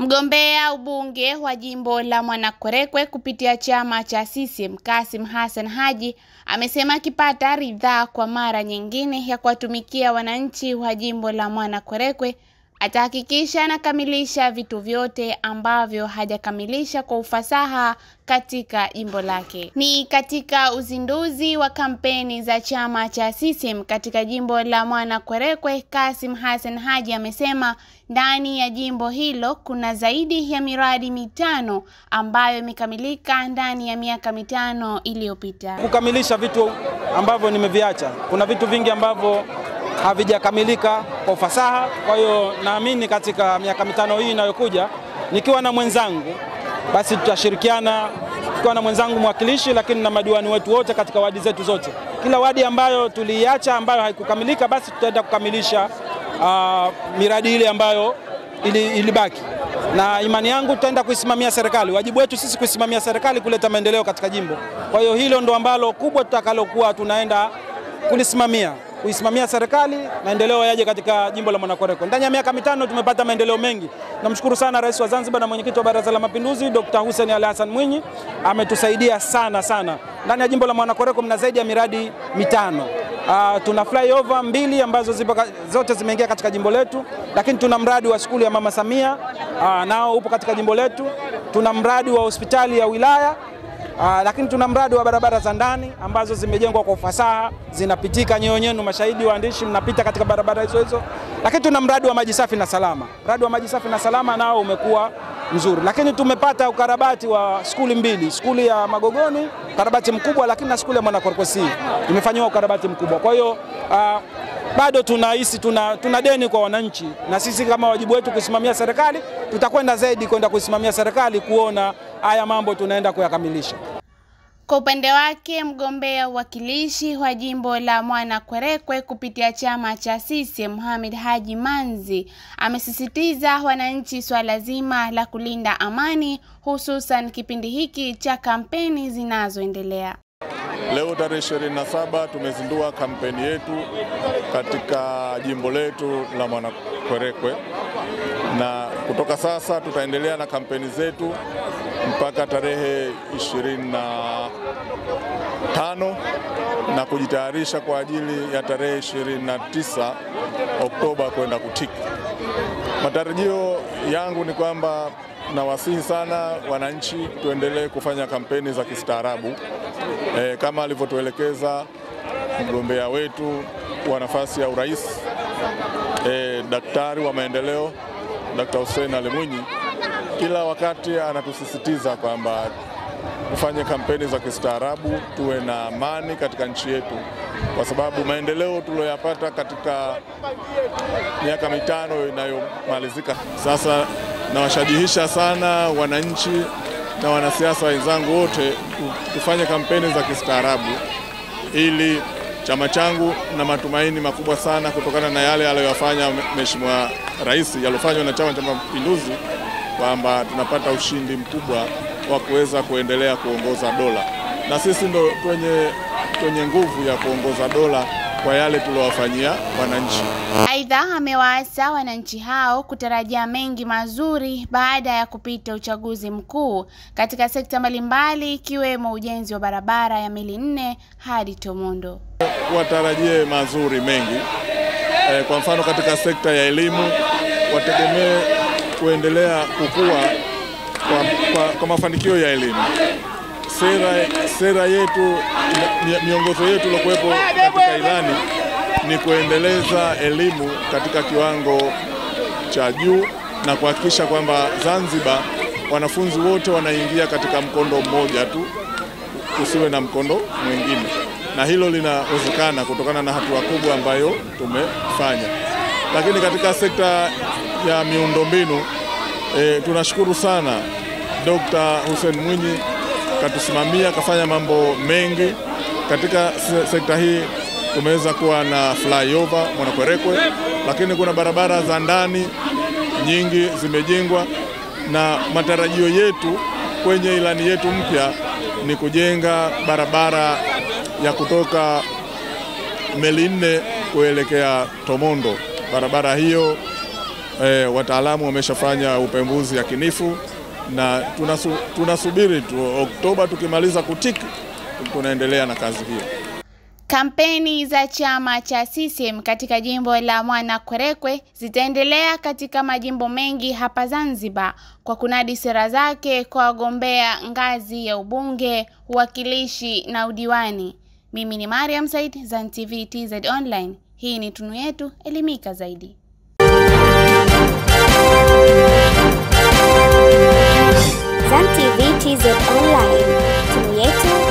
Mgombea ubunge wa jimbo la Mwanakwerekwe kupitia chama cha CCM Kassim Hassan Haji amesema akipata ridhaa kwa mara nyingine ya kuwatumikia wananchi wa jimbo la Mwanakwerekwe atahakikisha anakamilisha vitu vyote ambavyo hajakamilisha kwa ufasaha katika jimbo lake. Ni katika uzinduzi wa kampeni za chama cha CCM katika jimbo la Mwanakwerekwe, Kassim Hassan Haji amesema ndani ya jimbo hilo kuna zaidi ya miradi 5 ambayo imekamilika ndani ya miaka 5 iliyopita. Kukamilisha vitu ambavyo nimeviacha. Kuna vitu vingi ambavyo havijakamilika kwa ufasaha. Kwa hiyo naamini katika miaka 5 hii inayokuja nikiwa na mwenzangu basi tutashirikiana, nikiwa na mwenzangu mwakilishi lakini na madiwani wetu wote katika wadi zetu zote. Kila wadi ambayo tuliacha ambayo haikukamilika basi tutaenda kukamilisha miradi ile ambayo ilibaki. Na imani yangu tutaenda kuisimamia serikali. Wajibu wetu sisi kuisimamia serikali kuleta maendeleo katika jimbo. Kwa hiyo hilo ndo ambalo kubwa tutakalokuwa tunaenda kulisimamia. Kuisimamia serikali, maendeleo yaje katika jimbo la Mwanakwerekwe. Ndani ya miaka 5 tumepata maendeleo mengi. Namshukuru sana Rais wa Zanzibar na Mwenyekiti wa Baraza la Mapinduzi Dr. Hussein Ali Hassan Mwinyi, ametusaidia sana. Ndani ya jimbo la Mwanakwerekwe mna zaidi ya miradi 5. Tuna flyover 2 ambazo zote zimeingia katika jimbo letu, lakini tuna mradi wa shule ya Mama Samia nao upo katika jimbo letu. Tuna mradi wa hospitali ya wilaya, lakini tuna mradi wa barabara za ndani ambazo zimejengwa kwa ufasaha, zinapitika nyonyenu, mashahidi waandishi mnapita katika barabara hizo. Lakini tuna mradi wa maji safi na salama. Mradi wa maji safi na salama nao umekuwa mzuri. Lakini tumepata ukarabati wa skuli 2, skuli ya Magogoni, ukarabati mkubwa, lakini na skuli ya Mwanakwerekwe C imefanywa ukarabati mkubwa. Kwa hiyo bado tunahisi tuna deni kwa wananchi, na sisi kama wajibu wetu kusimamia serikali tutakwenda zaidi kwenda kusimamia serikali kuona haya mambo tunaenda kuyakamilisha. Kwa upande wake, mgombea uwakilishi wa jimbo la Mwanakwerekwe kupitia chama cha CCM Mohamed Haji Manzi amesisitiza wananchi swala zima la kulinda amani, hususan kipindi hiki cha kampeni zinazoendelea. Leo tarehe 27 tumezindua kampeni yetu katika jimbo letu la Mwanakwerekwe, na kutoka sasa tutaendelea na kampeni zetu mpaka tarehe 25 na kujitayarisha kwa ajili ya tarehe 29 Oktoba kwenda kutiki. Matarajio yangu ni kwamba nawasihi sana wananchi tuendelee kufanya kampeni za kistaarabu kama alivyotuelekeza mgombea wetu wa nafasi ya urais daktari wa maendeleo Dr. Hussein Ali Mwinyi. Kila wakati anatusisitiza kwamba tufanye kampeni za kistaarabu, tuwe na amani katika nchi yetu, kwa sababu maendeleo tuliyoyapata katika miaka 5 inayomalizika sasa. Nawashajihisha sana wananchi na wanasiasa wenzangu wote tufanye kampeni za kistaarabu, ili chama changu na matumaini makubwa sana kutokana na yale aliyofanya Mheshimiwa Rais, yalofanywa na Chama cha Mapinduzi, kwamba tunapata ushindi mkubwa wa kuweza kuendelea kuongoza dola, na sisi ndo kwenye nguvu ya kuongoza dola kwa yale tuliowafanyia wananchi. Aidha, amewaasa wananchi hao kutarajia mengi mazuri baada ya kupita uchaguzi mkuu katika sekta mbalimbali ikiwemo ujenzi wa barabara ya mili 4 hadi Tomondo. Watarajie mazuri mengi. Kwa mfano katika sekta ya elimu wategemee kuendelea kukua kwa mafanikio ya elimu. Sera yetu, miongozo yetu iliyokuwepo katika ilani ni kuendeleza elimu katika kiwango cha juu na kuhakikisha kwamba Zanzibar wanafunzi wote wanaingia katika mkondo mmoja tu, usiwe na mkondo mwingine. Na hilo linawezekana kutokana na hatua kubwa ambayo tumefanya. Lakini katika sekta ya miundombinu tunashukuru sana Dr. Hussein Mwinyi katusimamia, kafanya mambo mengi katika sekta hii. Tumeweza kuwa na flyover Mwanakwerekwe, lakini kuna barabara za ndani nyingi zimejengwa, na matarajio yetu kwenye ilani yetu mpya ni kujenga barabara ya kutoka meli 4 kuelekea Tomondo. Barabara hiyo wataalamu wameshafanya upembuzi yakinifu na tunasubiri tu Oktoba tukimaliza kutiki tunaendelea na kazi hiyo. Kampeni za chama cha CCM katika jimbo la Mwanakwerekwe zitaendelea katika majimbo mengi hapa Zanzibar kwa kunadi sera zake kwa wagombea ngazi ya ubunge, uwakilishi na udiwani. Mimi ni Mariam Said, Zan TV TZ Online. Hii ni Tunu Yetu, elimika zaidi. Zan TV TZ Online, Tunu Yetu.